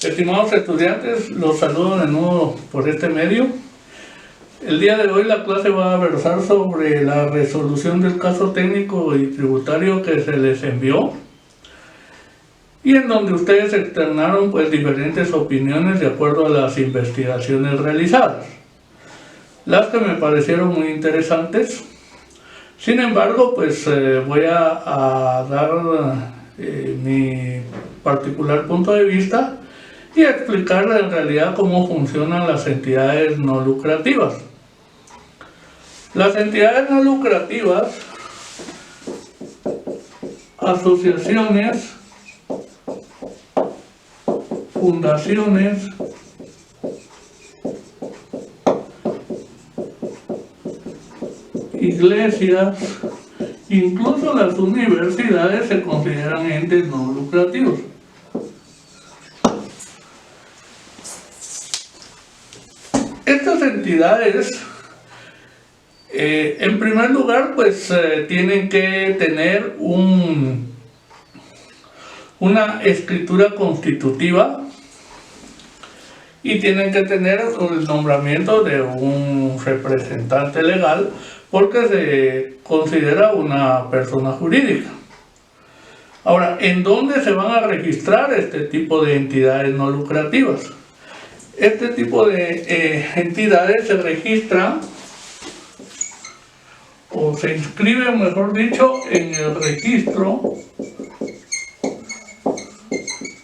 Estimados estudiantes, los saludo de nuevo por este medio. El día de hoy la clase va a versar sobre la resolución del caso técnico y tributario que se les envió y en donde ustedes externaron diferentes opiniones de acuerdo a las investigaciones realizadas, las que me parecieron muy interesantes. Sin embargo, voy a dar mi particular punto de vista y a explicar en realidad cómo funcionan las entidades no lucrativas. Las entidades no lucrativas, asociaciones, fundaciones, iglesias, incluso las universidades se consideran entes no lucrativos. Estas entidades, en primer lugar, tienen que tener una escritura constitutiva y tienen que tener el nombramiento de un representante legal porque se considera una persona jurídica. Ahora, ¿en dónde se van a registrar este tipo de entidades no lucrativas? Este tipo de entidades se registran o se inscriben, mejor dicho, en el registro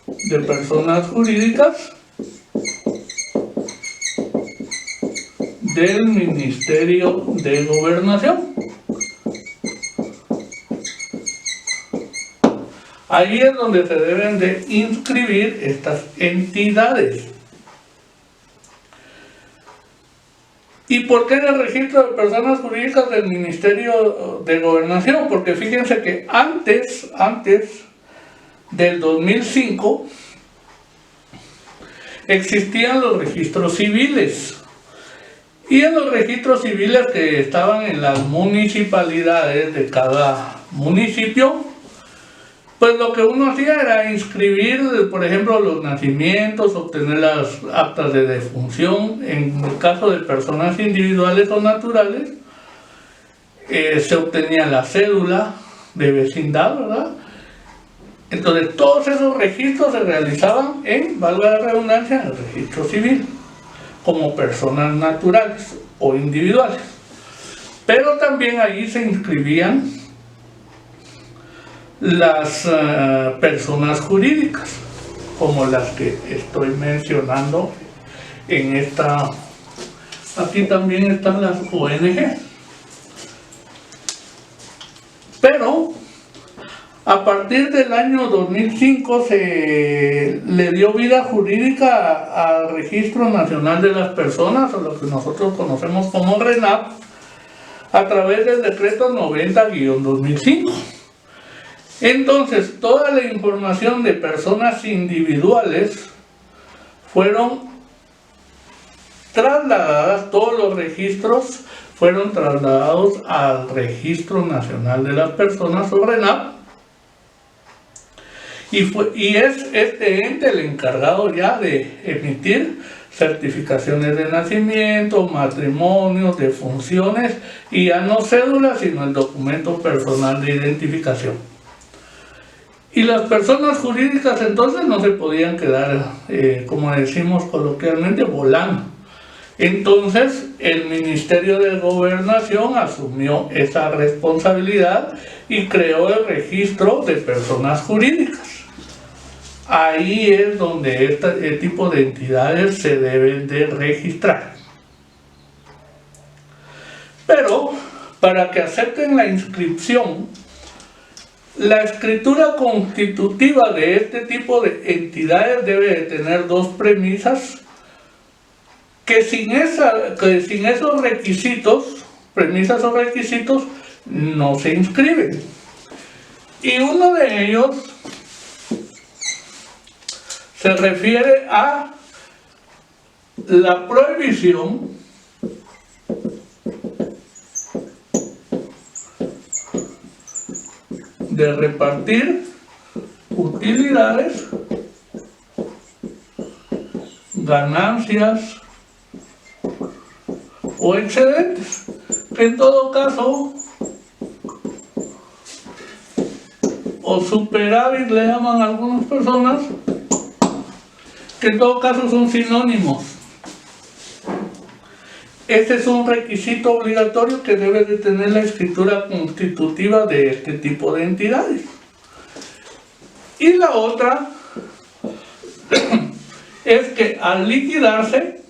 de personas jurídicas del Ministerio de Gobernación. Ahí es donde se deben de inscribir estas entidades. ¿Y por qué en el registro de personas jurídicas del Ministerio de Gobernación? Porque fíjense que antes del 2005 existían los registros civiles. Y en los registros civiles que estaban en las municipalidades de cada municipio, lo que uno hacía era inscribir, por ejemplo, los nacimientos, obtener las actas de defunción. En el caso de personas individuales o naturales, se obtenía la cédula de vecindad, ¿verdad? Entonces, todos esos registros se realizaban valga la redundancia, en el registro civil, como personas naturales o individuales. Pero también allí se inscribían las personas jurídicas, como las que estoy mencionando en esta. Aquí también están las ONG. Pero a partir del año 2005 se le dio vida jurídica al Registro Nacional de las Personas, o lo que nosotros conocemos como RENAP, a través del decreto 90-2005. Entonces, toda la información de personas individuales fueron trasladadas, todos los registros fueron trasladados al Registro Nacional de las Personas, o RENAP, y es este ente el encargado ya de emitir certificaciones de nacimiento, matrimonios, defunciones, y ya no cédulas, sino el documento personal de identificación. Y las personas jurídicas entonces no se podían quedar, como decimos coloquialmente, volando. Entonces el Ministerio de Gobernación asumió esa responsabilidad y creó el registro de personas jurídicas. Ahí es donde este tipo de entidades se deben de registrar. Pero para que acepten la inscripción, la escritura constitutiva de este tipo de entidades debe de tener dos premisas que sin esos requisitos, premisas o requisitos, no se inscriben. Y uno de ellos se refiere a la prohibición de repartir utilidades ganancias o excedentes, que en todo caso, o superávit le llaman a algunas personas, que en todo caso son sinónimos. Este es un requisito obligatorio que debe de tener la escritura constitutiva de este tipo de entidades. Y la otra es que al liquidarse,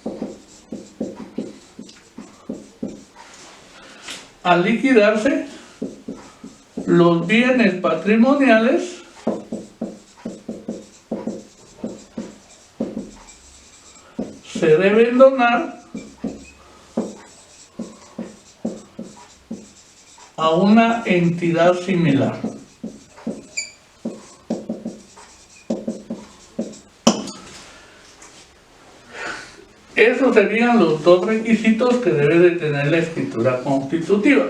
los bienes patrimoniales se deben donar a una entidad similar. Esos serían los dos requisitos que debe de tener la escritura constitutiva.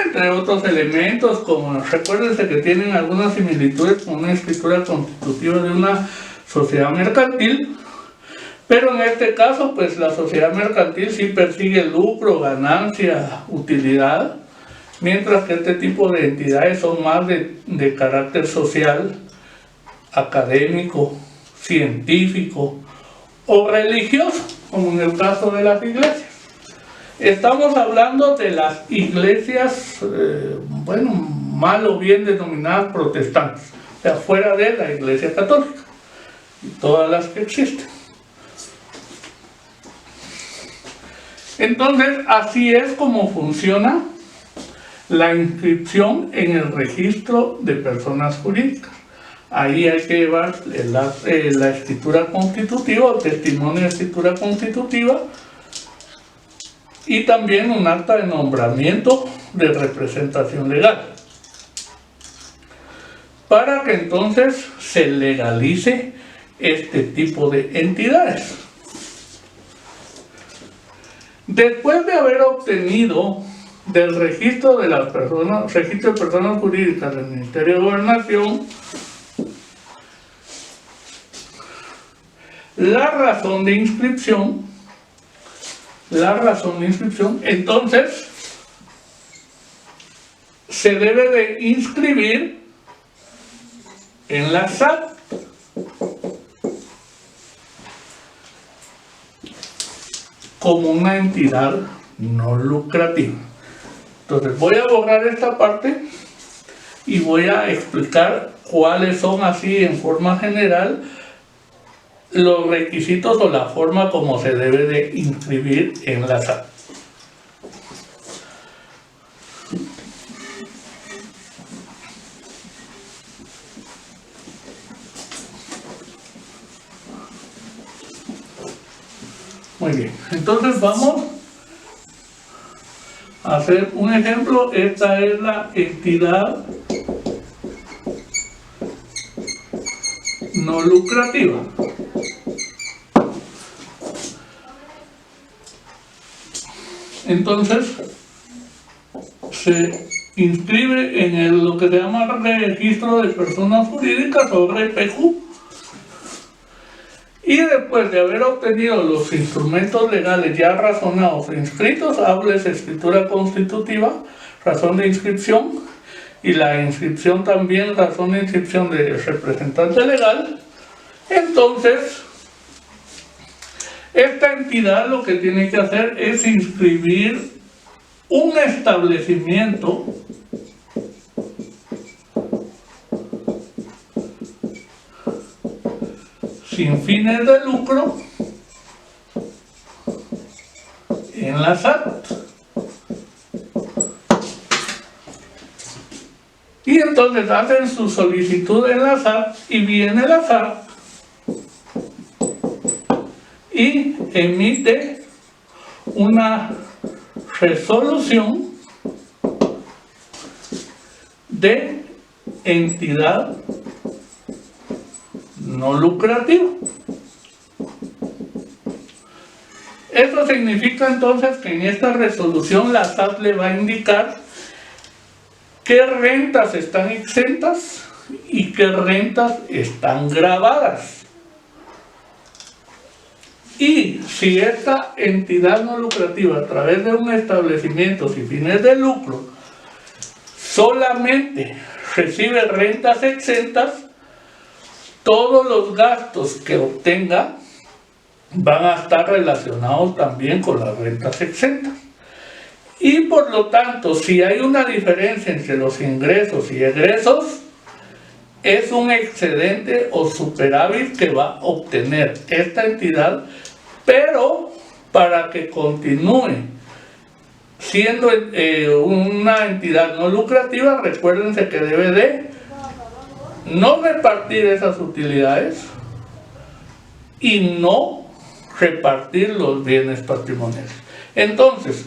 Entre otros elementos, como recuérdense que tienen algunas similitudes con una escritura constitutiva de una sociedad mercantil, pero en este caso, pues la sociedad mercantil sí persigue lucro, ganancia, utilidad, mientras que este tipo de entidades son más de carácter social, académico, científico o religioso, como en el caso de las iglesias. Estamos hablando de las iglesias, mal o bien denominadas protestantes, o sea, fuera de la iglesia católica, y todas las que existen. Entonces, así es como funciona la inscripción en el registro de personas jurídicas. Ahí hay que llevar la escritura constitutiva o testimonio de escritura constitutiva y también un acta de nombramiento de representación legal, para que entonces se legalice este tipo de entidades. Después de haber obtenido del registro de las personas, registro de personas jurídicas del Ministerio de Gobernación, la razón de inscripción, entonces se debe de inscribir en la SAT. Como una entidad no lucrativa. Entonces voy a borrar esta parte y voy a explicar cuáles son, así en forma general, los requisitos o la forma como se debe de inscribir en la SAT. Muy bien, entonces vamos a hacer un ejemplo. Esta es la entidad no lucrativa. Entonces se inscribe en lo que se llama registro de personas jurídicas o RPJ. Y después de haber obtenido los instrumentos legales ya razonados e inscritos, háblese escritura constitutiva, razón de inscripción, y la inscripción también, razón de inscripción de representante legal. Entonces, esta entidad lo que tiene que hacer es inscribir un establecimiento sin fines de lucro en la SAT. Y entonces hacen su solicitud en la SAT y viene la SAT y emite una resolución de entidad no lucrativa. Eso significa entonces que en esta resolución la SAT le va a indicar qué rentas están exentas y qué rentas están gravadas. Y si esta entidad no lucrativa, a través de un establecimiento sin fines de lucro, solamente recibe rentas exentas, todos los gastos que obtenga van a estar relacionados también con las rentas exentas. Y por lo tanto, si hay una diferencia entre los ingresos y egresos, es un excedente o superávit que va a obtener esta entidad, pero para que continúe siendo una entidad no lucrativa, recuérdense que debe de no repartir esas utilidades y no repartir los bienes patrimoniales. Entonces,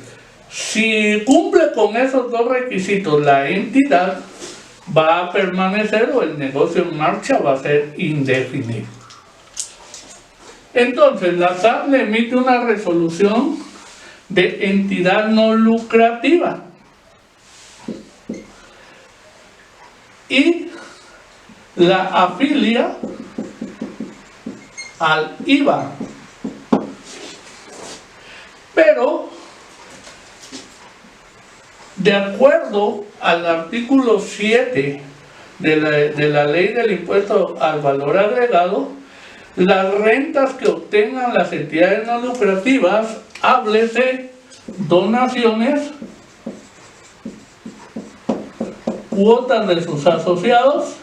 si cumple con esos dos requisitos, la entidad va a permanecer o el negocio en marcha va a ser indefinido. Entonces, la SAT le emite una resolución de entidad no lucrativa y la afilia al IVA. Pero, de acuerdo al artículo 7 de la ley del impuesto al valor agregado, las rentas que obtengan las entidades no lucrativas, háblese donaciones, cuotas de sus asociados,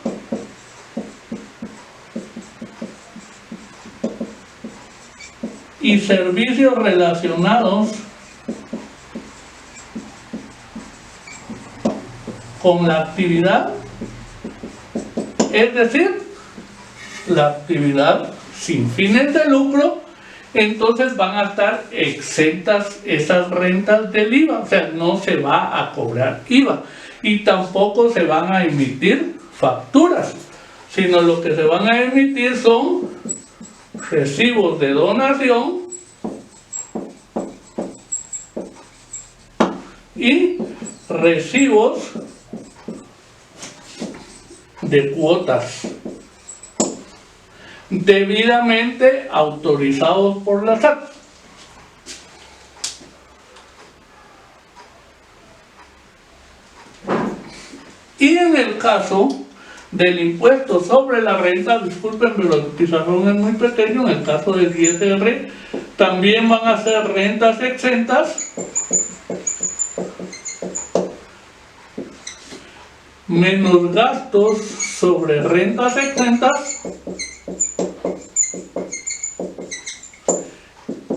y servicios relacionados con la actividad, es decir, la actividad sin fines de lucro, entonces van a estar exentas esas rentas del IVA, o sea, no se va a cobrar IVA y tampoco se van a emitir facturas, sino lo que se van a emitir son recibos de donación y recibos de cuotas debidamente autorizados por la SAT. Y en el caso del impuesto sobre la renta, disculpen, pero el pizarrón es muy pequeño, en el caso del ISR, también van a ser rentas exentas menos gastos sobre rentas exentas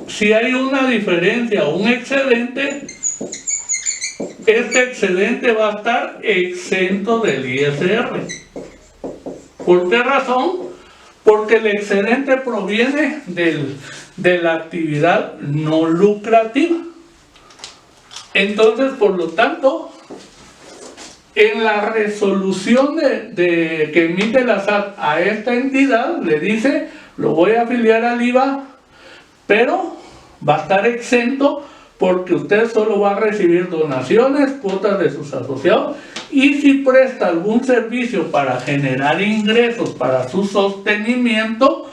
si hay una diferencia o un excedente. Este excedente va a estar exento del ISR. ¿Por qué razón? Porque el excedente proviene de la actividad no lucrativa. Entonces, por lo tanto, en la resolución que emite la SAT a esta entidad, le dice, lo voy a afiliar al IVA, pero va a estar exento porque usted solo va a recibir donaciones, cuotas de sus asociados, y si presta algún servicio para generar ingresos para su sostenimiento,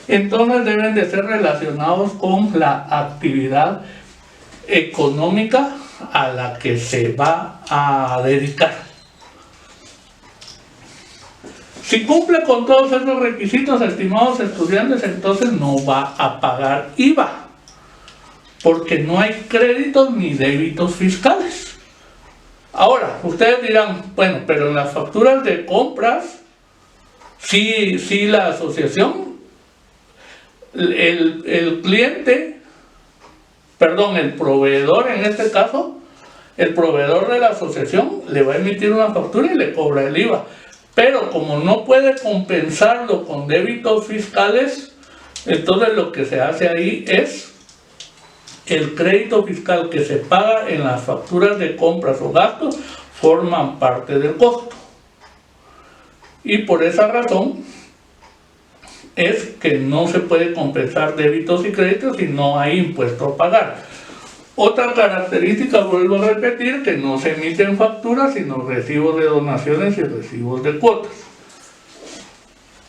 entonces deben de ser relacionados con la actividad económica a la que se va a dedicar. Si cumple con todos esos requisitos, estimados estudiantes, entonces no va a pagar IVA, porque no hay créditos ni débitos fiscales. Ahora, ustedes dirán, bueno, pero en las facturas de compras, sí la asociación, el cliente, perdón, el proveedor en este caso, el proveedor de la asociación le va a emitir una factura y le cobra el IVA. Pero como no puede compensarlo con débitos fiscales, entonces lo que se hace ahí es el crédito fiscal que se paga en las facturas de compras o gastos forman parte del costo. Y por esa razón es que no se puede compensar débitos y créditos y no hay impuesto a pagar. Otra característica, vuelvo a repetir, que no se emiten facturas, sino recibos de donaciones y recibos de cuotas.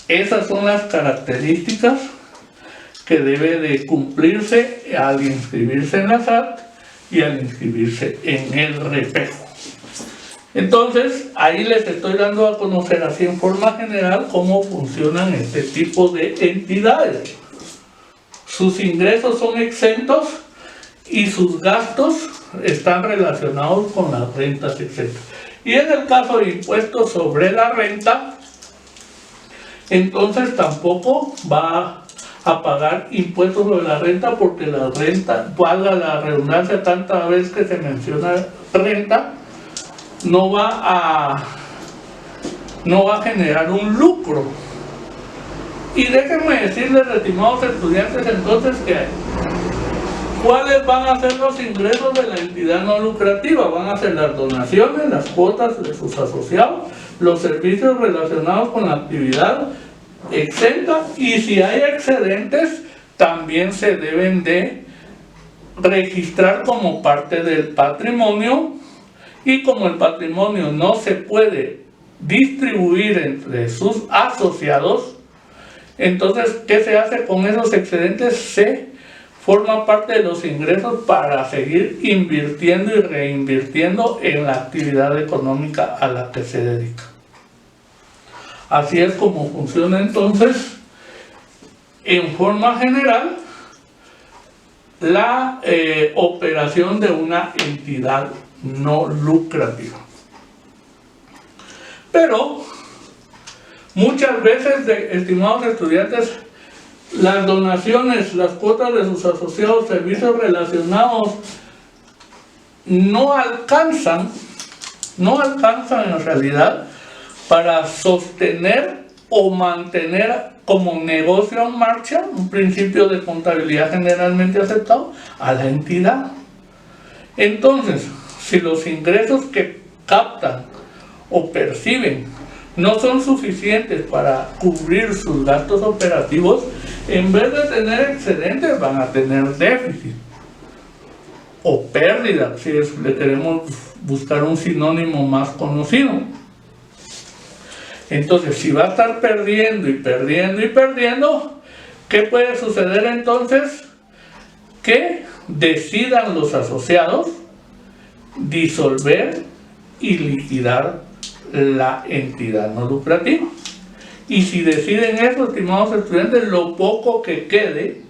Esas son las características que debe de cumplirse al inscribirse en la SAT y al inscribirse en el REPEJO. Entonces, ahí les estoy dando a conocer así en forma general cómo funcionan este tipo de entidades. Sus ingresos son exentos y sus gastos están relacionados con las rentas exentas. Y en el caso de impuestos sobre la renta, entonces tampoco va a pagar impuestos sobre la renta, porque la renta, valga la redundancia, tanta vez que se menciona renta, no va a generar un lucro. Y déjenme decirles, estimados estudiantes, entonces, que ¿cuáles van a ser los ingresos de la entidad no lucrativa? Van a ser las donaciones, las cuotas de sus asociados, los servicios relacionados con la actividad exenta, y si hay excedentes, también se deben de registrar como parte del patrimonio. Y como el patrimonio no se puede distribuir entre sus asociados, entonces, ¿qué se hace con esos excedentes? Se forma parte de los ingresos para seguir invirtiendo y reinvirtiendo en la actividad económica a la que se dedica. Así es como funciona entonces, en forma general, la operación de una entidad no lucrativa. Pero muchas veces, estimados estudiantes, las donaciones, las cuotas de sus asociados, servicios relacionados, no alcanzan en realidad para sostener o mantener como negocio en marcha, un principio de contabilidad generalmente aceptado, a la entidad. Entonces, si los ingresos que captan o perciben no son suficientes para cubrir sus gastos operativos, en vez de tener excedentes, van a tener déficit o pérdida, si le queremos buscar un sinónimo más conocido. Entonces, si va a estar perdiendo y perdiendo y perdiendo, ¿qué puede suceder entonces? Que decidan los asociados disolver y liquidar la entidad no lucrativa. Y si deciden eso, estimados estudiantes, lo poco que quede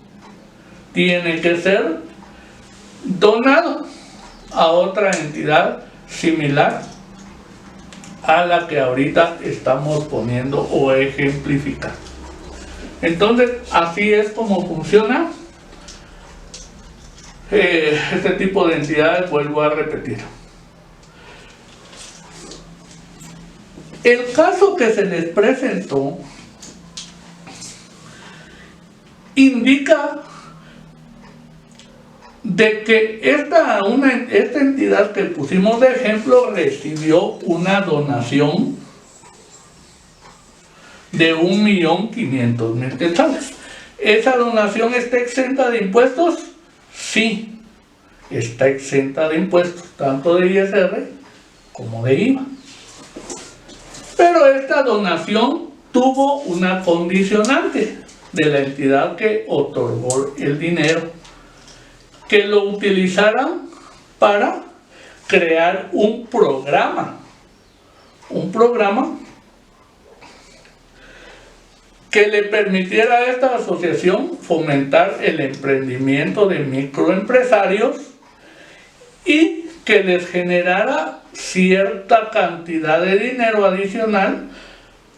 tiene que ser donado a otra entidad similar a la que ahorita estamos poniendo o ejemplificando. Entonces, así es como funciona este tipo de entidades. Vuelvo a repetir. El caso que se les presentó indica de que esta entidad que pusimos de ejemplo recibió una donación de 1.500.000 quetzales. ¿Esa donación está exenta de impuestos? Sí, está exenta de impuestos, tanto de ISR como de IVA. Pero esta donación tuvo una condicionante de la entidad que otorgó el dinero, que lo utilizaran para crear un programa que le permitiera a esta asociación fomentar el emprendimiento de microempresarios y que les generara cierta cantidad de dinero adicional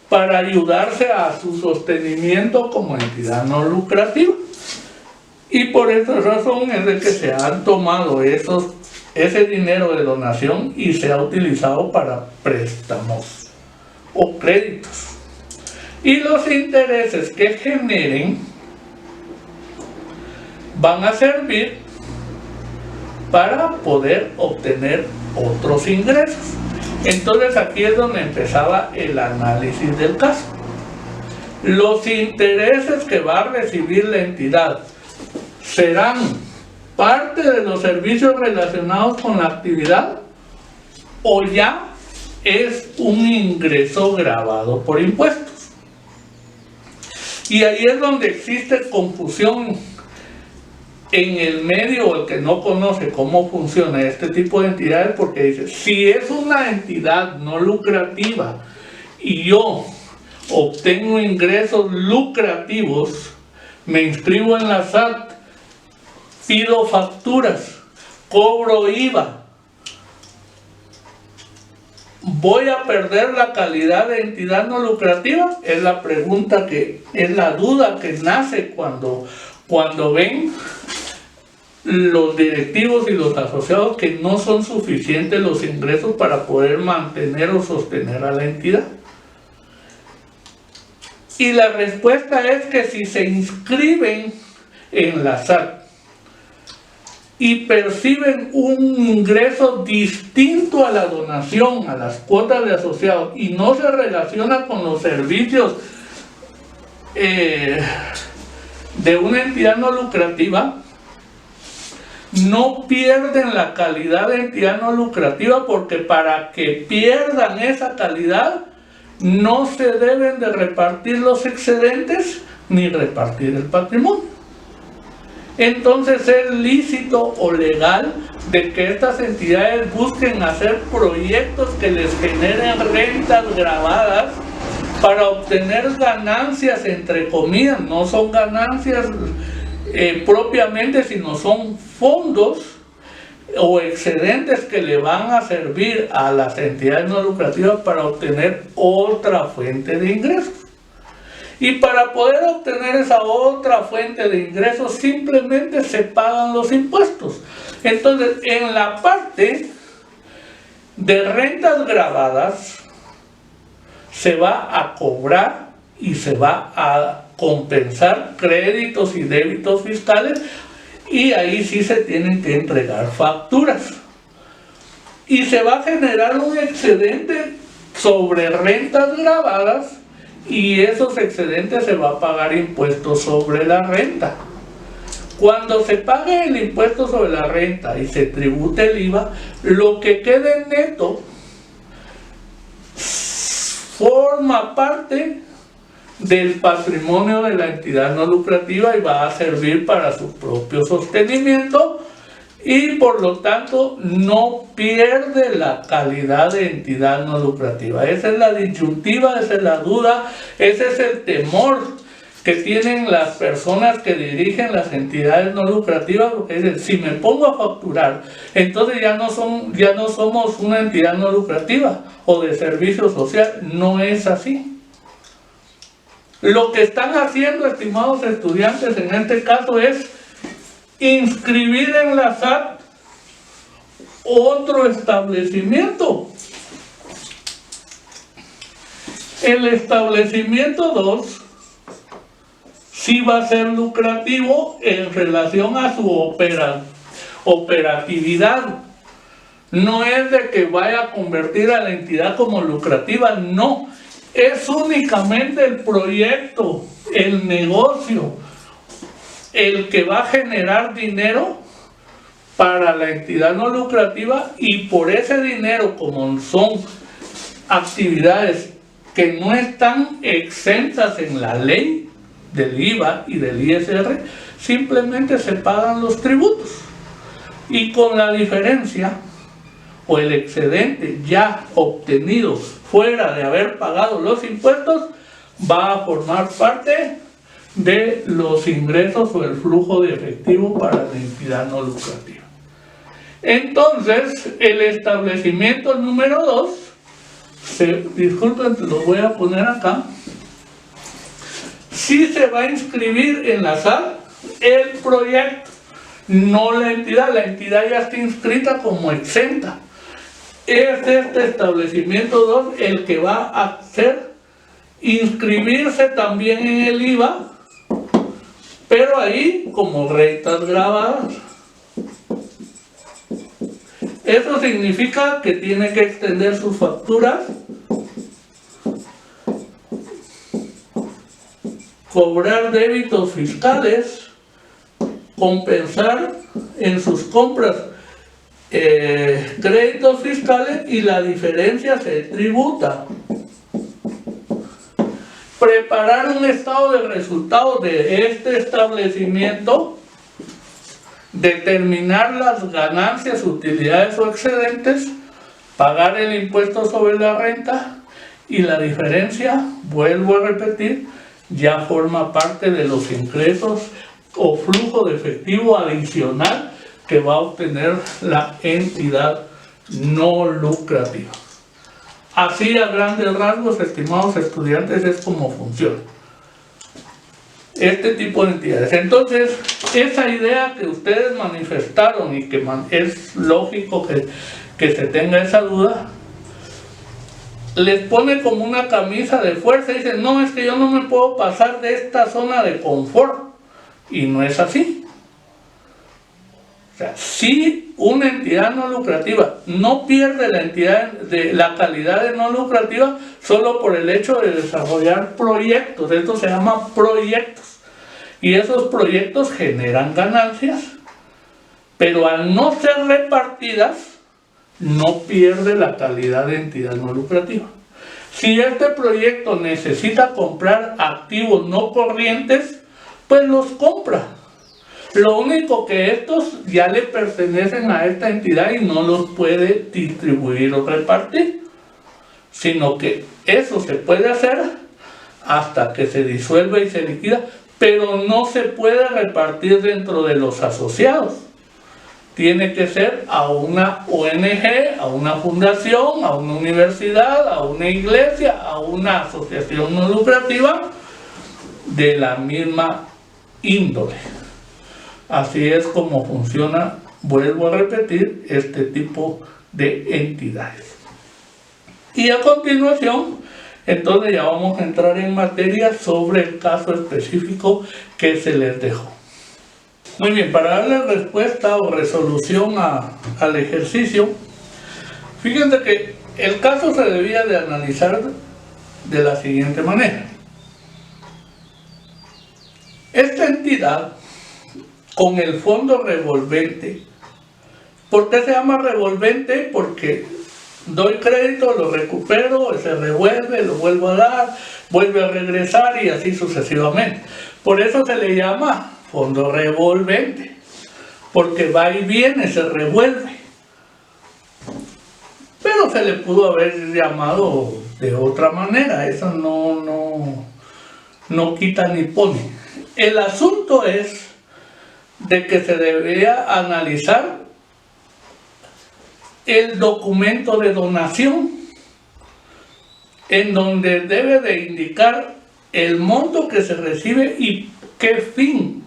para ayudarse a su sostenimiento como entidad no lucrativa. Y por esa razón es de que se han tomado ese dinero de donación y se ha utilizado para préstamos o créditos. Y los intereses que generen van a servir para poder obtener otros ingresos. Entonces aquí es donde empezaba el análisis del caso. Los intereses que va a recibir la entidad serán parte de los servicios relacionados con la actividad o ya es un ingreso gravado por impuestos. Y ahí es donde existe confusión en el medio, o el que no conoce cómo funciona este tipo de entidades, porque dice, si es una entidad no lucrativa y yo obtengo ingresos lucrativos, me inscribo en la SAT, pido facturas, cobro IVA, ¿voy a perder la calidad de entidad no lucrativa? Es la pregunta es la duda que nace cuando ven los directivos y los asociados que no son suficientes los ingresos para poder mantener o sostener a la entidad. Y la respuesta es que si se inscriben en la SAT y perciben un ingreso distinto a la donación, a las cuotas de asociados, y no se relaciona con los servicios de una entidad no lucrativa, no pierden la calidad de entidad no lucrativa, porque para que pierdan esa calidad no se deben de repartir los excedentes ni repartir el patrimonio. Entonces es lícito o legal de que estas entidades busquen hacer proyectos que les generen rentas grabadas para obtener ganancias, entre comillas. No son ganancias propiamente, sino son fondos o excedentes que le van a servir a las entidades no lucrativas para obtener otra fuente de ingresos. Y para poder obtener esa otra fuente de ingresos simplemente se pagan los impuestos. Entonces, en la parte de rentas grabadas se va a cobrar y se va a compensar créditos y débitos fiscales, y ahí sí se tienen que entregar facturas. Y se va a generar un excedente sobre rentas grabadas, y esos excedentes se va a pagar impuestos sobre la renta. Cuando se pague el impuesto sobre la renta y se tribute el IVA, lo que quede neto forma parte del patrimonio de la entidad no lucrativa y va a servir para su propio sostenimiento, y por lo tanto no pierde la calidad de entidad no lucrativa. Esa es la disyuntiva, esa es la duda, ese es el temor que tienen las personas que dirigen las entidades no lucrativas, porque dicen, si me pongo a facturar, entonces ya no somos una entidad no lucrativa o de servicio social. No es así. Lo que están haciendo, estimados estudiantes, en este caso es inscribir en la SAT otro establecimiento. El establecimiento 2 sí va a ser lucrativo en relación a su operatividad. No es de que vaya a convertir a la entidad como lucrativa, no. Es únicamente el proyecto, el negocio, el que va a generar dinero para la entidad no lucrativa, y por ese dinero, como son actividades que no están exentas en la ley del IVA y del ISR, simplemente se pagan los tributos, y con la diferencia o el excedente ya obtenido fuera de haber pagado los impuestos va a formar parte de los ingresos o el flujo de efectivo para la entidad no lucrativa. Entonces, el establecimiento número 2, disculpen, lo voy a poner acá, sí se va a inscribir en la SAT el proyecto, no la entidad. La entidad ya está inscrita como exenta. Es este establecimiento 2 el que va a hacer inscribirse también en el IVA, pero ahí como rentas grabadas. Eso significa que tiene que extender sus facturas, cobrar débitos fiscales, compensar en sus compras créditos fiscales, y la diferencia se tributa. preparar un estado de resultados de este establecimiento, determinar las ganancias, utilidades o excedentes, pagar el impuesto sobre la renta, y la diferencia, vuelvo a repetir, ya forma parte de los ingresos o flujo de efectivo adicional que va a obtener la entidad no lucrativa. Así, a grandes rasgos, estimados estudiantes, es como funciona este tipo de entidades. Entonces, esa idea que ustedes manifestaron y que es lógico que se tenga esa duda, les pone como una camisa de fuerza y dicen, no, es que yo no me puedo pasar de esta zona de confort. Y no es así. O sea, si una entidad no lucrativa no pierde la entidad de la calidad de no lucrativa solo por el hecho de desarrollar proyectos. Esto se llama proyectos. Y esos proyectos generan ganancias, pero al no ser repartidas, no pierde la calidad de entidad no lucrativa. Si este proyecto necesita comprar activos no corrientes, pues los compra. Lo único que estos ya le pertenecen a esta entidad y no los puede distribuir o repartir, sino que eso se puede hacer hasta que se disuelva y se liquida, pero no se puede repartir dentro de los asociados. Tiene que ser a una ONG, a una fundación, a una universidad, a una iglesia, a una asociación no lucrativa de la misma índole. Así es como funciona, vuelvo a repetir, este tipo de entidades. Y a continuación, entonces ya vamos a entrar en materia sobre el caso específico que se les dejó. Muy bien, para darle respuesta o resolución al ejercicio, fíjense que el caso se debía de analizar de la siguiente manera. Esta entidad, con el fondo revolvente, ¿por qué se llama revolvente? Porque doy crédito, lo recupero, se revuelve, lo vuelvo a dar, vuelve a regresar y así sucesivamente. Por eso se le llama fondo revolvente, porque va y viene, se revuelve. Pero se le pudo haber llamado de otra manera, eso no quita ni pone. El asunto es de que se debería analizar el documento de donación, en donde debe de indicar el monto que se recibe y qué fin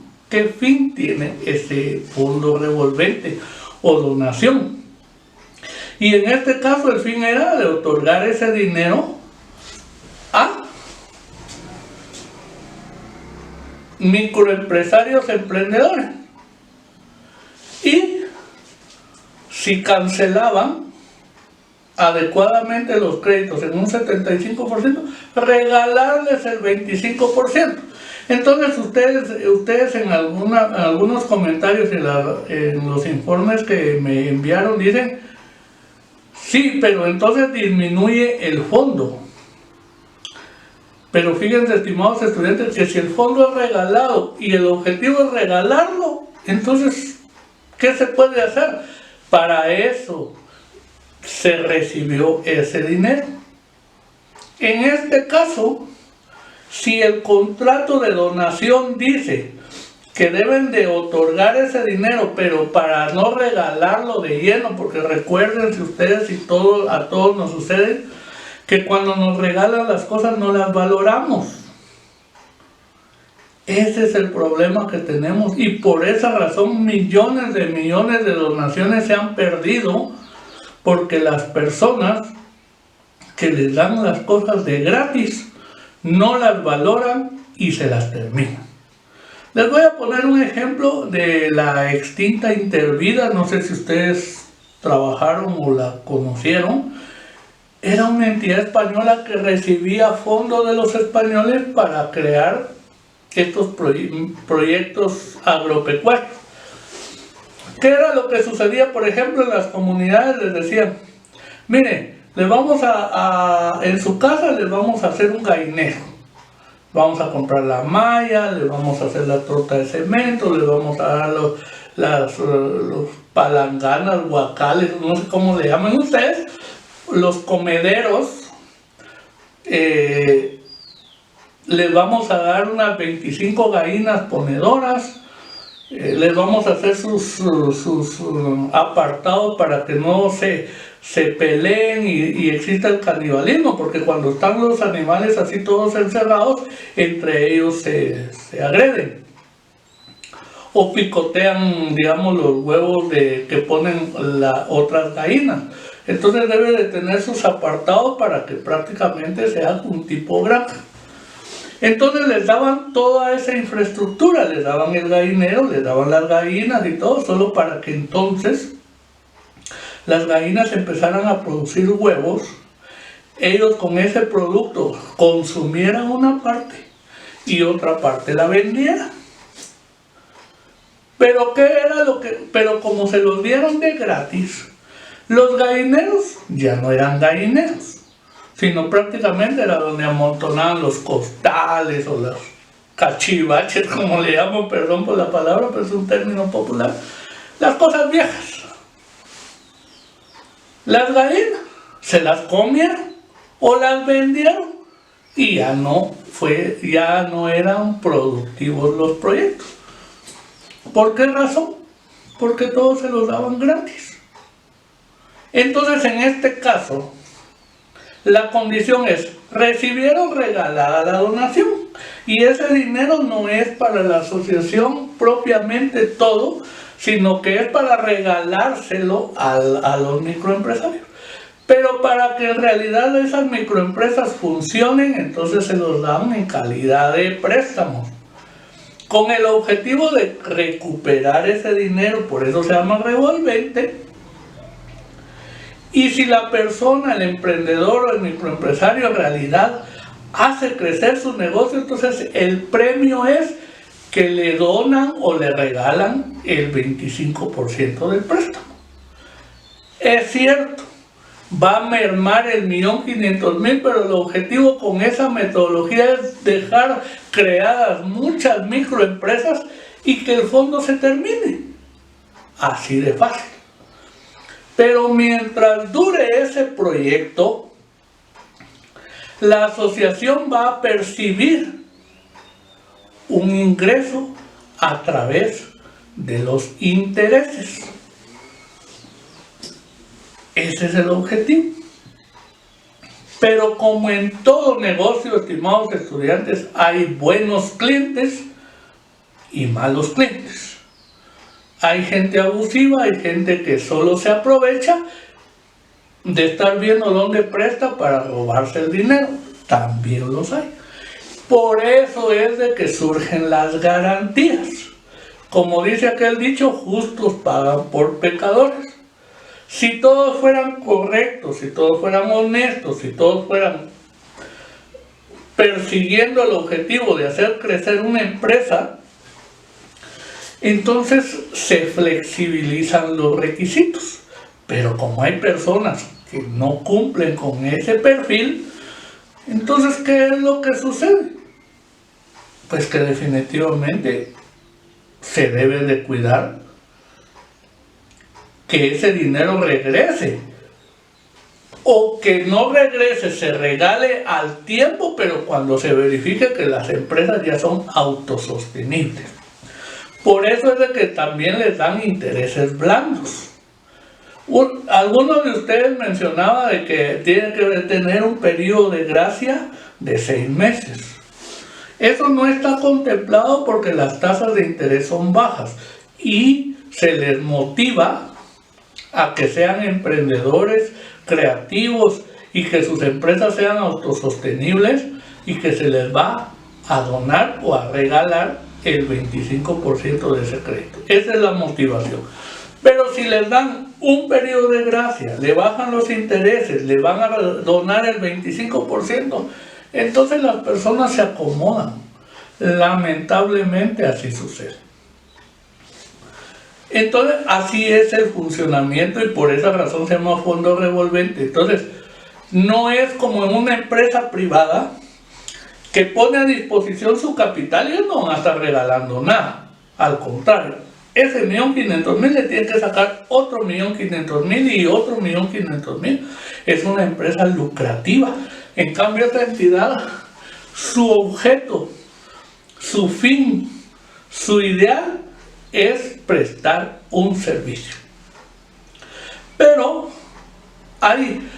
tiene ese fondo revolvente o donación. Y en este caso el fin era de otorgar ese dinero a microempresarios emprendedores. Y si cancelaban adecuadamente los créditos en un 75%, regalarles el 25%. Entonces ustedes en algunos comentarios en los informes que me enviaron dicen, sí, pero entonces disminuye el fondo. Pero fíjense, estimados estudiantes, que si el fondo es regalado y el objetivo es regalarlo, entonces, ¿qué se puede hacer? Para eso se recibió ese dinero. En este caso, si el contrato de donación dice que deben de otorgar ese dinero, pero para no regalarlo de lleno, porque recuerden ustedes y a todos nos sucede, que cuando nos regalan las cosas no las valoramos. Ese es el problema que tenemos y por esa razón millones de donaciones se han perdido, porque las personas que les dan las cosas de gratis no las valoran y se las terminan. Les voy a poner un ejemplo de la extinta Intervida, no sé si ustedes trabajaron o la conocieron. Era una entidad española que recibía fondos de los españoles para crear estos proyectos agropecuarios. ¿Qué era lo que sucedía? Por ejemplo, en las comunidades les decían, miren, en su casa les vamos a hacer un gallinero. vamos a comprar la malla, les vamos a hacer la torta de cemento, les vamos a dar los palanganas, guacales, no sé cómo le llaman ustedes, los comederos, les vamos a dar unas 25 gallinas ponedoras, les vamos a hacer sus apartados para que no se peleen y exista el canibalismo, porque cuando están los animales así todos encerrados, entre ellos se agreden o picotean, digamos, los huevos que ponen las otras gallinas. Entonces debe de tener sus apartados para que prácticamente sea un tipo granja. Entonces les daban toda esa infraestructura, les daban el gallinero, les daban las gallinas y todo, solo para que entonces las gallinas empezaran a producir huevos, ellos con ese producto consumieran una parte y otra parte la vendieran. Pero pero como se los dieron de gratis, los gallineros ya no eran gallineros, sino prácticamente era donde amontonaban los costales o los cachivaches, como le llamo, perdón por la palabra, pero es un término popular, las cosas viejas. Las gallinas se las comieron o las vendieron y ya no eran productivos los proyectos. ¿Por qué razón? Porque todos se los daban gratis. Entonces, en este caso, la condición es, recibieron regalada la donación y ese dinero no es para la asociación propiamente todo, sino que es para regalárselo a los microempresarios. Pero para que en realidad esas microempresas funcionen, entonces se los dan en calidad de préstamos, con el objetivo de recuperar ese dinero, por eso se llama revolvente. Y si la persona, el emprendedor o el microempresario en realidad hace crecer su negocio, entonces el premio es que le donan o le regalan el 25% del préstamo. Es cierto, va a mermar el 1.500.000, pero el objetivo con esa metodología es dejar creadas muchas microempresas y que el fondo se termine. Así de fácil. Pero mientras dure ese proyecto, la asociación va a percibir un ingreso a través de los intereses. Ese es el objetivo. Pero como en todo negocio, estimados estudiantes, hay buenos clientes y malos clientes. Hay gente abusiva, hay gente que solo se aprovecha de estar viendo dónde presta para robarse el dinero. También los hay. Por eso es de que surgen las garantías. Como dice aquel dicho, justos pagan por pecadores. Si todos fueran correctos, si todos fueran honestos, si todos fueran persiguiendo el objetivo de hacer crecer una empresa, entonces se flexibilizan los requisitos. Pero como hay personas que no cumplen con ese perfil, entonces ¿qué es lo que sucede? Pues que definitivamente se debe de cuidar que ese dinero regrese, o que no regrese, se regale al tiempo, pero cuando se verifique que las empresas ya son autosostenibles. Por eso es de que también les dan intereses blandos. Algunos de ustedes mencionaba de que tiene que tener un periodo de gracia de 6 meses. Eso no está contemplado porque las tasas de interés son bajas y se les motiva a que sean emprendedores creativos y que sus empresas sean autosostenibles y que se les va a donar o a regalar el 25% de ese crédito. Esa es la motivación. Pero si les dan un periodo de gracia, le bajan los intereses, le van a donar el 25%, entonces las personas se acomodan. Lamentablemente así sucede. Entonces así es el funcionamiento y por esa razón se llama fondo revolvente. Entonces no es como en una empresa privada que pone a disposición su capital, ellos no van a estar regalando nada. Al contrario, ese 1.500.000 le tiene que sacar otro 1.500.000 y otro 1.500.000. Es una empresa lucrativa. En cambio, esta entidad, su objeto, su fin, su ideal es prestar un servicio. Pero hay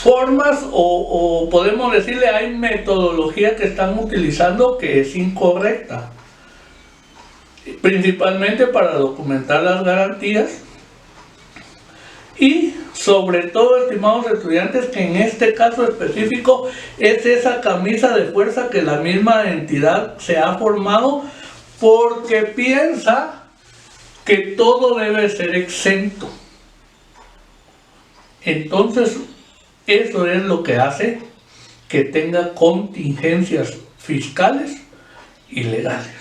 formas o podemos decirle hay metodología que están utilizando que es incorrecta, principalmente para documentar las garantías y sobre todo, estimados estudiantes, que en este caso específico es esa camisa de fuerza que la misma entidad se ha formado porque piensa que todo debe ser exento. Entonces, eso es lo que hace que tenga contingencias fiscales y legales.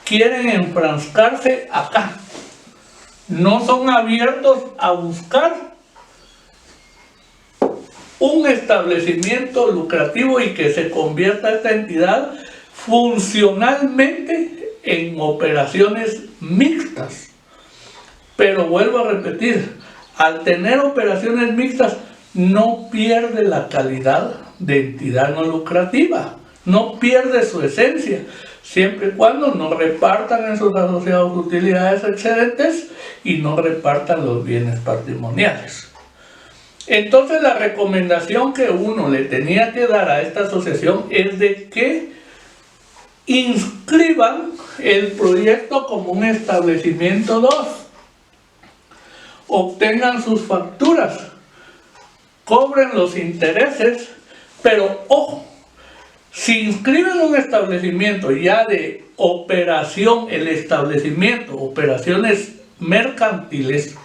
Quieren enfrascarse acá. No son abiertos a buscar un establecimiento lucrativo y que se convierta esta entidad funcionalmente en operaciones mixtas. Pero vuelvo a repetir, al tener operaciones mixtas no pierde la calidad de entidad no lucrativa, no pierde su esencia, siempre y cuando no repartan en sus asociados utilidades excedentes y no repartan los bienes patrimoniales. Entonces la recomendación que uno le tenía que dar a esta asociación es de que inscriban el proyecto como un establecimiento 2, obtengan sus facturas, cobren los intereses, pero ojo, si inscriben un establecimiento ya de operación, el establecimiento, operaciones mercantiles,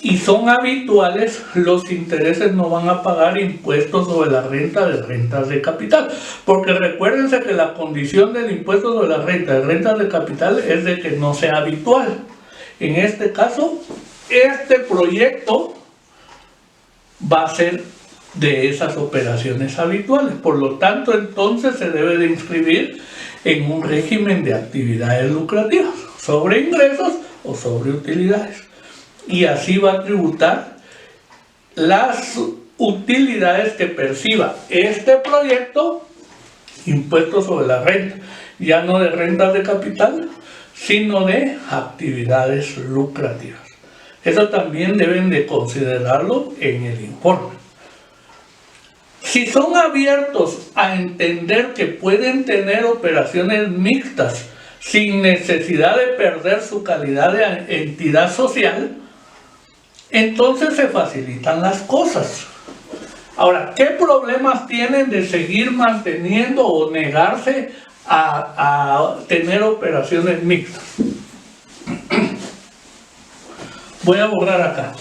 y son habituales, los intereses no van a pagar impuestos sobre la renta de rentas de capital. Porque recuérdense que la condición del impuesto sobre la renta de rentas de capital es de que no sea habitual. En este caso, este proyecto va a ser de esas operaciones habituales. Por lo tanto, entonces se debe de inscribir en un régimen de actividades lucrativas, sobre ingresos o sobre utilidades. Y así va a tributar las utilidades que perciba este proyecto, impuestos sobre la renta, ya no de rentas de capital, sino de actividades lucrativas. Eso también deben de considerarlo en el informe. Si son abiertos a entender que pueden tener operaciones mixtas sin necesidad de perder su calidad de entidad social, entonces se facilitan las cosas. Ahora, ¿qué problemas tienen de seguir manteniendo o negarse a tener operaciones mixtas? Voy a borrar acá.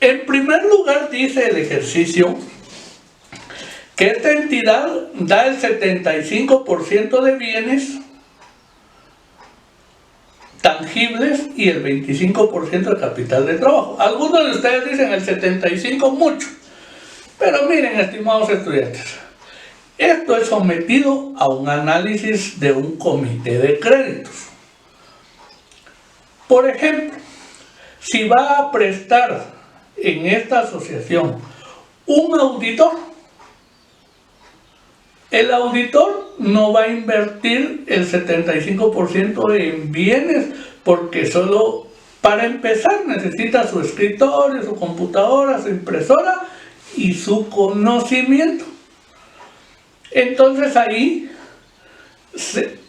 En primer lugar, dice el ejercicio que esta entidad da el 75% de bienes tangibles y el 25% de capital de trabajo. Algunos de ustedes dicen el 75% mucho, pero miren, estimados estudiantes, esto es sometido a un análisis de un comité de créditos. Por ejemplo, si va a prestar en esta asociación un auditor, el auditor no va a invertir el 75% en bienes porque solo para empezar necesita su escritorio, su computadora, su impresora y su conocimiento. Entonces ahí,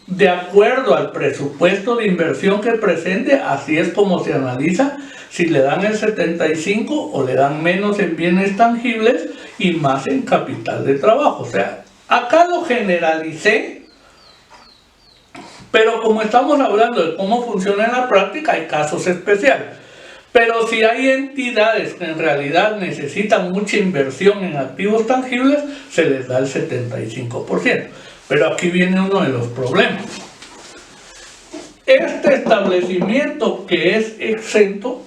de acuerdo al presupuesto de inversión que presente, así es como se analiza si le dan el 75% o le dan menos en bienes tangibles y más en capital de trabajo. O sea, acá lo generalicé, pero como estamos hablando de cómo funciona en la práctica, hay casos especiales. Pero si hay entidades que en realidad necesitan mucha inversión en activos tangibles, se les da el 75%. Pero aquí viene uno de los problemas. este establecimiento que es exento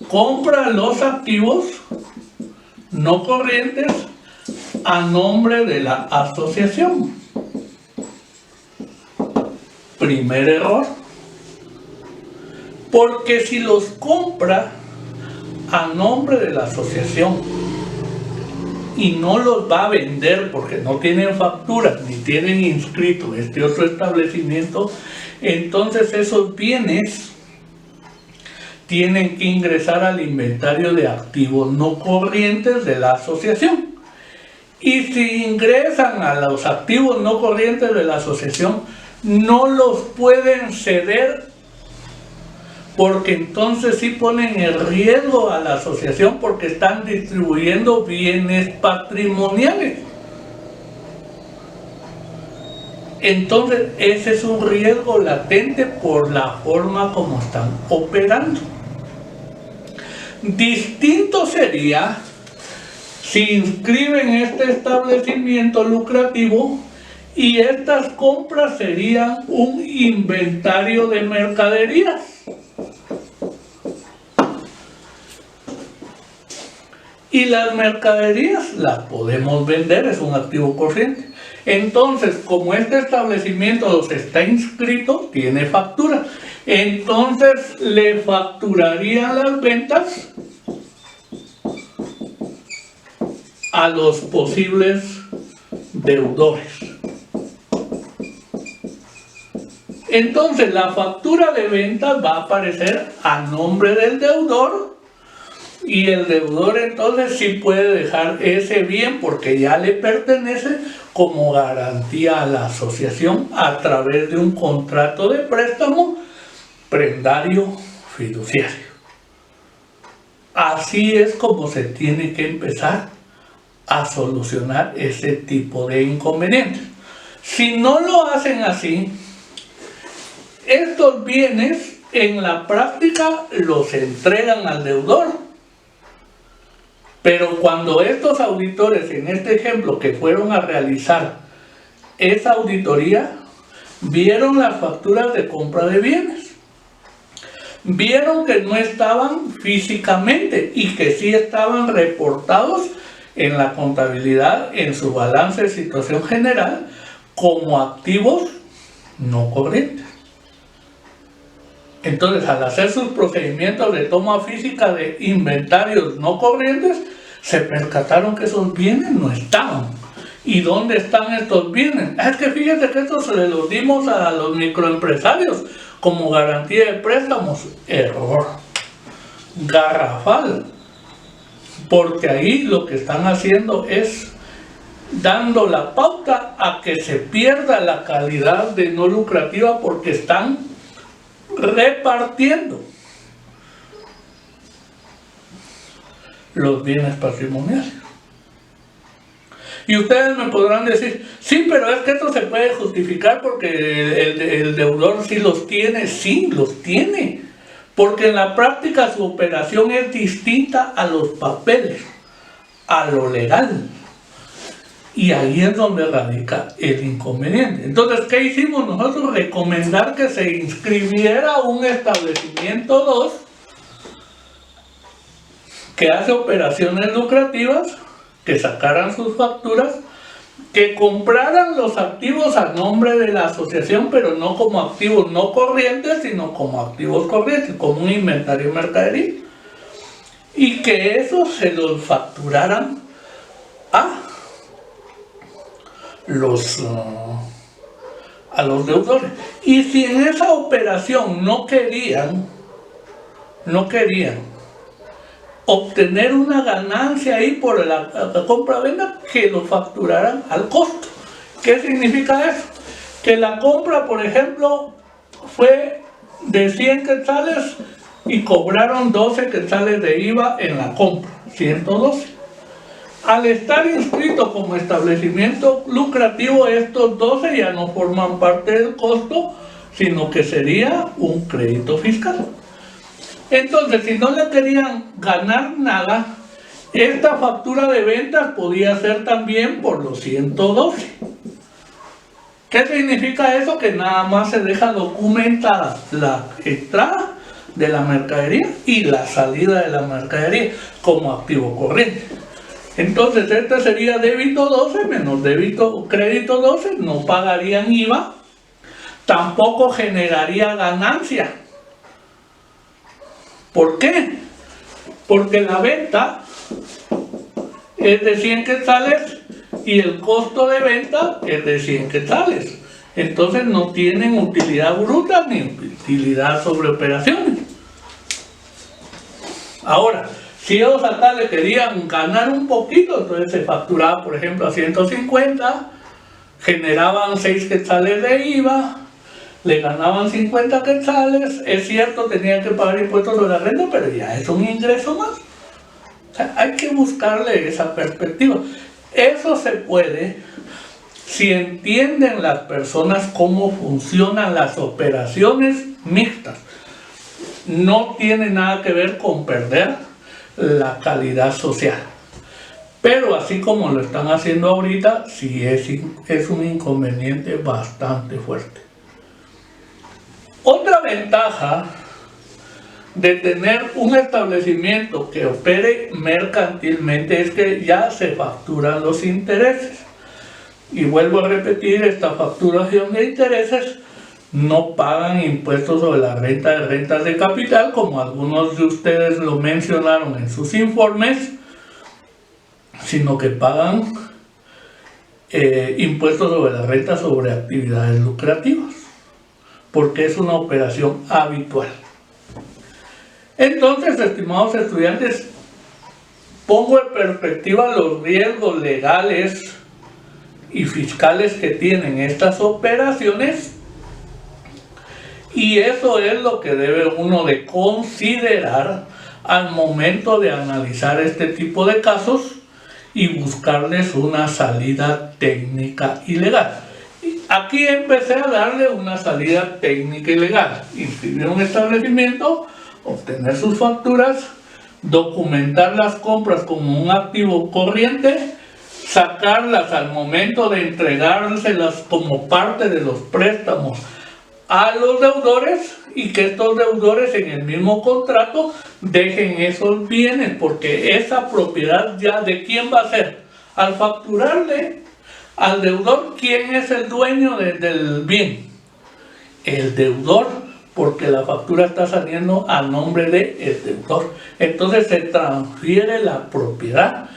compra los activos no corrientes a nombre de la asociación. Primer error. Porque si los compra a nombre de la asociación y no los va a vender porque no tienen facturas ni tienen inscrito este otro establecimiento, entonces esos bienes tienen que ingresar al inventario de activos no corrientes de la asociación. Y si ingresan a los activos no corrientes de la asociación, no los pueden ceder, porque entonces sí ponen en riesgo a la asociación porque están distribuyendo bienes patrimoniales. Entonces ese es un riesgo latente por la forma como están operando. Distinto sería si inscriben este establecimiento lucrativo y estas compras serían un inventario de mercaderías. Y las mercaderías las podemos vender, es un activo corriente. Entonces, como este establecimiento los está inscrito, tiene factura. Entonces, le facturarían las ventas a los posibles deudores. Entonces, la factura de ventas va a aparecer a nombre del deudor. Y el deudor entonces sí puede dejar ese bien porque ya le pertenece como garantía a la asociación a través de un contrato de préstamo prendario fiduciario. Así es como se tiene que empezar a solucionar ese tipo de inconvenientes. Si no lo hacen así, estos bienes en la práctica los entregan al deudor. Pero cuando estos auditores, en este ejemplo, que fueron a realizar esa auditoría, vieron las facturas de compra de bienes, vieron que no estaban físicamente y que sí estaban reportados en la contabilidad, en su balance de situación general, como activos no corrientes. Entonces, al hacer sus procedimientos de toma física de inventarios no corrientes, se percataron que esos bienes no estaban. ¿Y dónde están estos bienes? Es que fíjense que estos se los dimos a los microempresarios como garantía de préstamos. Error. Garrafal. Porque ahí lo que están haciendo es dando la pauta a que se pierda la calidad de no lucrativa porque están repartiendo los bienes patrimoniales. Y ustedes me podrán decir, sí, pero es que esto se puede justificar porque el deudor sí los tiene. Sí, los tiene, porque en la práctica su operación es distinta a los papeles, a lo legal. Y ahí es donde radica el inconveniente. Entonces, ¿qué hicimos nosotros? Recomendar que se inscribiera un establecimiento 2 que hace operaciones lucrativas, que sacaran sus facturas, que compraran los activos a nombre de la asociación, pero no como activos no corrientes, sino como activos corrientes, como un inventario de mercadería. Y que eso se los facturaran a los deudores. Y si en esa operación no querían obtener una ganancia ahí por la compra-venta, que lo facturaran al costo. ¿Qué significa eso? Que la compra, por ejemplo, fue de 100 quetzales y cobraron 12 quetzales de IVA en la compra, 112. Al estar inscrito como establecimiento lucrativo, estos 12 ya no forman parte del costo, sino que sería un crédito fiscal. Entonces, si no le querían ganar nada, esta factura de ventas podía ser también por los 112, ¿Qué significa eso? Que nada más se deja documentada la entrada de la mercadería y la salida de la mercadería como activo corriente. Entonces este sería débito 12 menos crédito 12, no pagarían IVA, tampoco generaría ganancia. ¿Por qué? Porque la venta es de 100 quetzales y el costo de venta es de 100 quetzales. Entonces no tienen utilidad bruta ni utilidad sobre operaciones. Ahora, si ellos acá le querían ganar un poquito, entonces se facturaba, por ejemplo, a 150, generaban 6 quetzales de IVA, le ganaban 50 quetzales, es cierto, tenían que pagar impuestos sobre la renta, pero ya es un ingreso más. O sea, hay que buscarle esa perspectiva. Eso se puede si entienden las personas cómo funcionan las operaciones mixtas. No tiene nada que ver con perder la calidad social. Pero así como lo están haciendo ahorita, sí es un inconveniente bastante fuerte. Otra ventaja de tener un establecimiento que opere mercantilmente es que ya se facturan los intereses. Y vuelvo a repetir, esta facturación de intereses no pagan impuestos sobre la renta de rentas de capital, como algunos de ustedes lo mencionaron en sus informes, sino que pagan impuestos sobre la renta sobre actividades lucrativas, porque es una operación habitual. Entonces, estimados estudiantes, pongo en perspectiva los riesgos legales y fiscales que tienen estas operaciones, y eso es lo que debe uno de considerar al momento de analizar este tipo de casos y buscarles una salida técnica y legal. Aquí empecé a darle una salida técnica y legal: inscribir un establecimiento, obtener sus facturas, documentar las compras como un activo corriente, sacarlas al momento de entregárselas como parte de los préstamos a los deudores, y que estos deudores en el mismo contrato dejen esos bienes, porque esa propiedad ya de quién va a ser. Al facturarle al deudor, ¿quién es el dueño del bien? El deudor, porque la factura está saliendo a nombre del deudor. Entonces se transfiere la propiedad.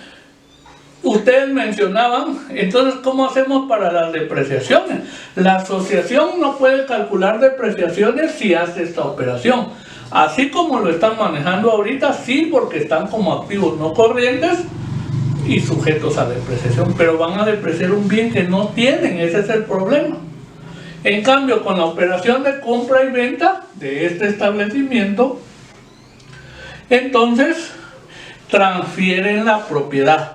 Ustedes mencionaban, entonces, ¿cómo hacemos para las depreciaciones? La asociación no puede calcular depreciaciones si hace esta operación. Así como lo están manejando ahorita, sí, porque están como activos no corrientes y sujetos a depreciación, pero van a depreciar un bien que no tienen, ese es el problema. En cambio, con la operación de compra y venta de este establecimiento, entonces transfieren la propiedad.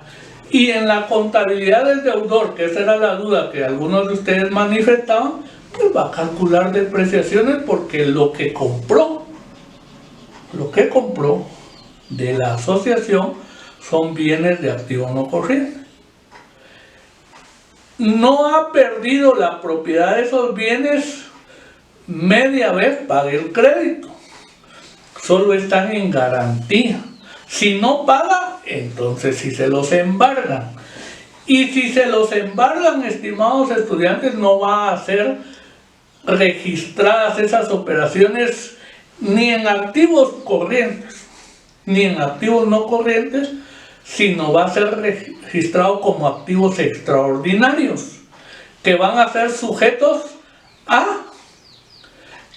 Y en la contabilidad del deudor, que esa era la duda que algunos de ustedes manifestaban, pues va a calcular depreciaciones, porque lo que compró de la asociación son bienes de activo no corriente. No ha perdido la propiedad de esos bienes media vez pague el crédito, solo están en garantía. Si no paga, entonces sí se los embargan. Y si se los embargan, estimados estudiantes, no va a ser registradas esas operaciones ni en activos corrientes, ni en activos no corrientes, sino va a ser registrado como activos extraordinarios, que van a ser sujetos a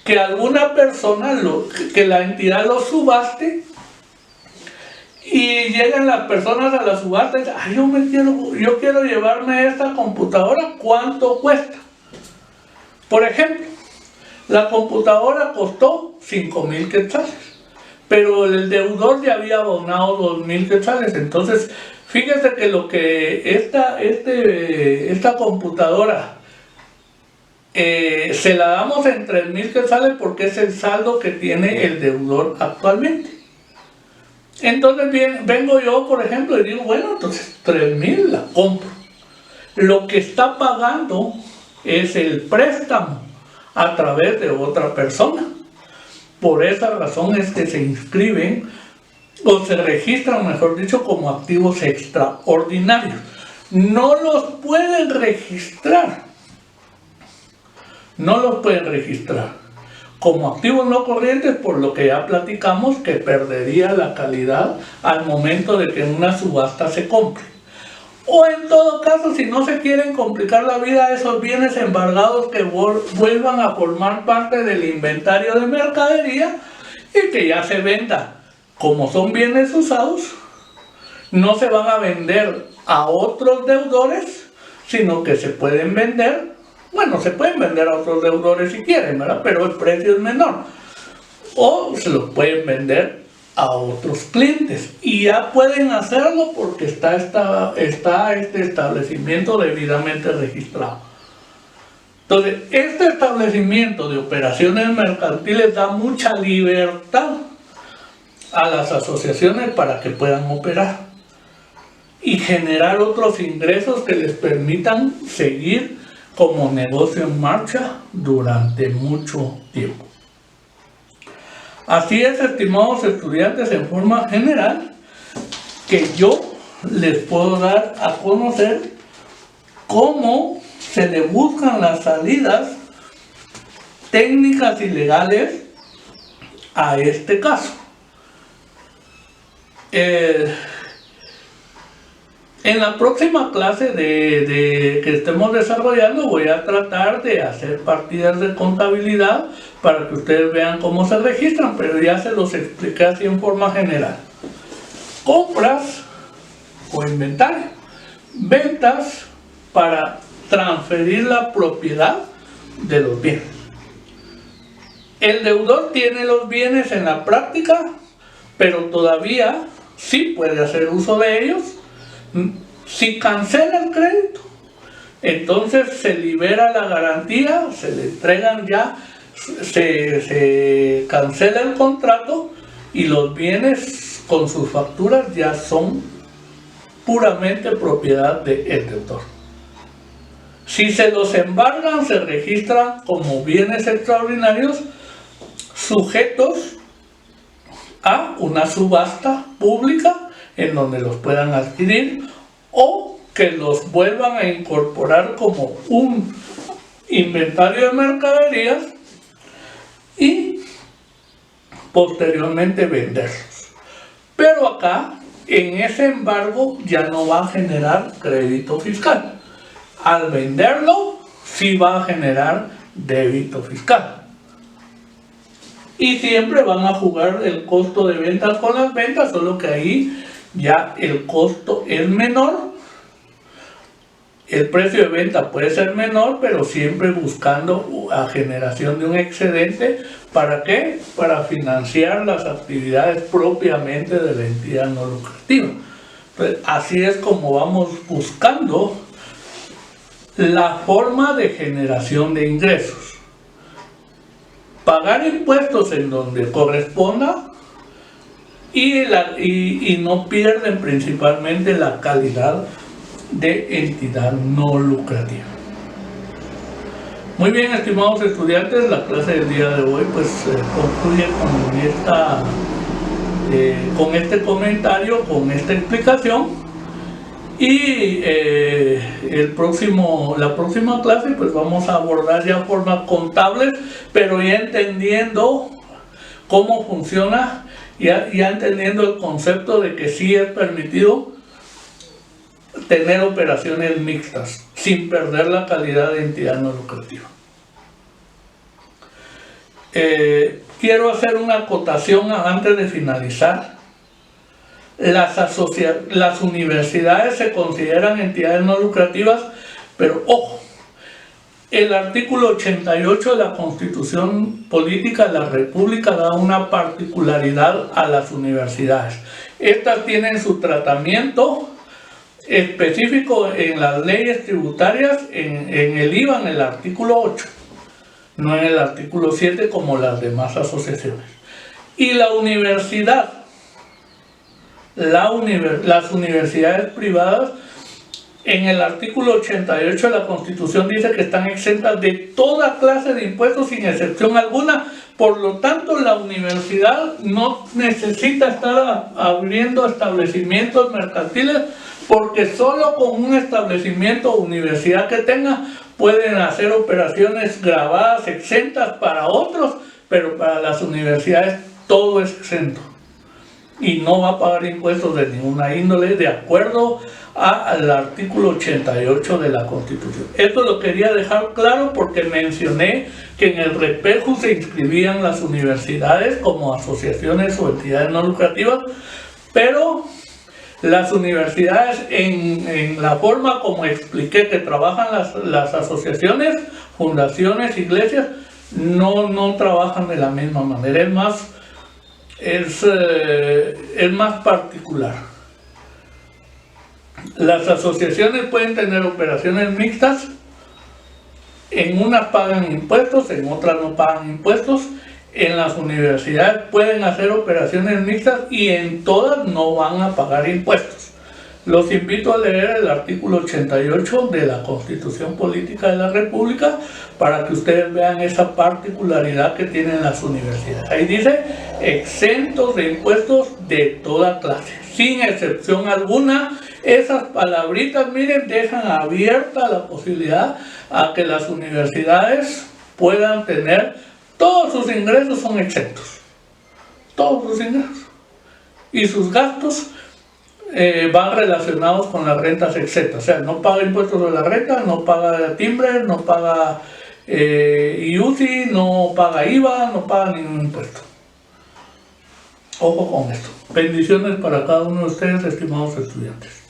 que alguna persona, que la entidad los subaste, y llegan las personas a la subasta y dicen: "Ay, yo quiero llevarme esta computadora, ¿cuánto cuesta?". Por ejemplo, la computadora costó 5,000 quetzales, pero el deudor ya había abonado 2,000 quetzales. Entonces, fíjese que lo que esta computadora se la damos en 3,000 quetzales porque es el saldo que tiene el deudor actualmente. Entonces vengo yo, por ejemplo, y digo: bueno, entonces 3,000 la compro. Lo que está pagando es el préstamo a través de otra persona. Por esa razón es que se inscriben o se registran, mejor dicho, como activos extraordinarios. No los pueden registrar. No los pueden registrar como activos no corrientes, por lo que ya platicamos que perdería la calidad al momento de que en una subasta se compre. O en todo caso, si no se quieren complicar la vida, esos bienes embargados que vuelvan a formar parte del inventario de mercadería y que ya se venda. Como son bienes usados, no se van a vender a otros deudores, sino que se pueden vender, bueno, se pueden vender a otros deudores si quieren, ¿verdad? Pero el precio es menor. O se los pueden vender a otros clientes y ya pueden hacerlo porque está este establecimiento debidamente registrado. Entonces, este establecimiento de operaciones mercantiles da mucha libertad a las asociaciones para que puedan operar y generar otros ingresos que les permitan seguir como negocio en marcha durante mucho tiempo. Así es, estimados estudiantes, en forma general, que yo les puedo dar a conocer cómo se le buscan las salidas técnicas y legales a este caso. En la próxima clase que estemos desarrollando voy a tratar de hacer partidas de contabilidad para que ustedes vean cómo se registran, pero ya se los expliqué así en forma general. Compras o inventario, ventas para transferir la propiedad de los bienes. El deudor tiene los bienes en la práctica, pero todavía sí puede hacer uso de ellos. Si cancela el crédito, entonces se libera la garantía, se le entregan ya, se cancela el contrato y los bienes con sus facturas ya son puramente propiedad del deudor. Si se los embargan, se registran como bienes extraordinarios sujetos a una subasta pública en donde los puedan adquirir o que los vuelvan a incorporar como un inventario de mercaderías y posteriormente venderlos. Pero acá, en ese embargo, ya no va a generar crédito fiscal. Al venderlo, sí va a generar débito fiscal. Y siempre van a jugar el costo de ventas con las ventas, solo que ahí ya el costo es menor. El precio de venta puede ser menor, pero siempre buscando la generación de un excedente. ¿Para qué? Para financiar las actividades propiamente de la entidad no lucrativa. Entonces, así es como vamos buscando la forma de generación de ingresos. Pagar impuestos en donde corresponda y no pierden principalmente la calidad de entidad no lucrativa. Muy bien, estimados estudiantes, la clase del día de hoy pues concluye con este comentario, con esta explicación, y la próxima clase pues vamos a abordar ya formas contables, pero ya entendiendo cómo funciona, ya entendiendo el concepto de que sí es permitido tener operaciones mixtas sin perder la calidad de entidad no lucrativa. Quiero hacer una acotación antes de finalizar. Las universidades se consideran entidades no lucrativas, pero ojo, el artículo 88 de la Constitución Política de la República da una particularidad a las universidades. Estas tienen su tratamiento específico en las leyes tributarias, en el IVA, en el artículo 8, no en el artículo 7 como las demás asociaciones. Y la universidad, las universidades privadas En el artículo 88 de la Constitución dice que están exentas de toda clase de impuestos sin excepción alguna. Por lo tanto, la universidad no necesita estar abriendo establecimientos mercantiles, porque solo con un establecimiento o universidad que tenga pueden hacer operaciones grabadas, exentas para otros, pero para las universidades todo es exento. Y no va a pagar impuestos de ninguna índole, de acuerdo al artículo 88 de la Constitución. Esto lo quería dejar claro porque mencioné que en el REPEJU se inscribían las universidades como asociaciones o entidades no lucrativas, pero las universidades, en la forma como expliqué que trabajan las asociaciones, fundaciones, iglesias, no trabajan de la misma manera, es más particular. Las asociaciones pueden tener operaciones mixtas, en unas pagan impuestos, en otras no pagan impuestos. En las universidades pueden hacer operaciones mixtas y en todas no van a pagar impuestos. Los invito a leer el artículo 88 de la Constitución Política de la República para que ustedes vean esa particularidad que tienen las universidades. Ahí dice exentos de impuestos de toda clase, sin excepción alguna. Esas palabritas, miren, dejan abierta la posibilidad a que las universidades puedan tener todos sus ingresos son exentos, todos sus ingresos, y sus gastos van relacionados con las rentas exentas, o sea, no paga impuestos de la renta, no paga timbre, no paga IUCI, no paga IVA, no paga ningún impuesto. Ojo con esto. Bendiciones para cada uno de ustedes, estimados estudiantes.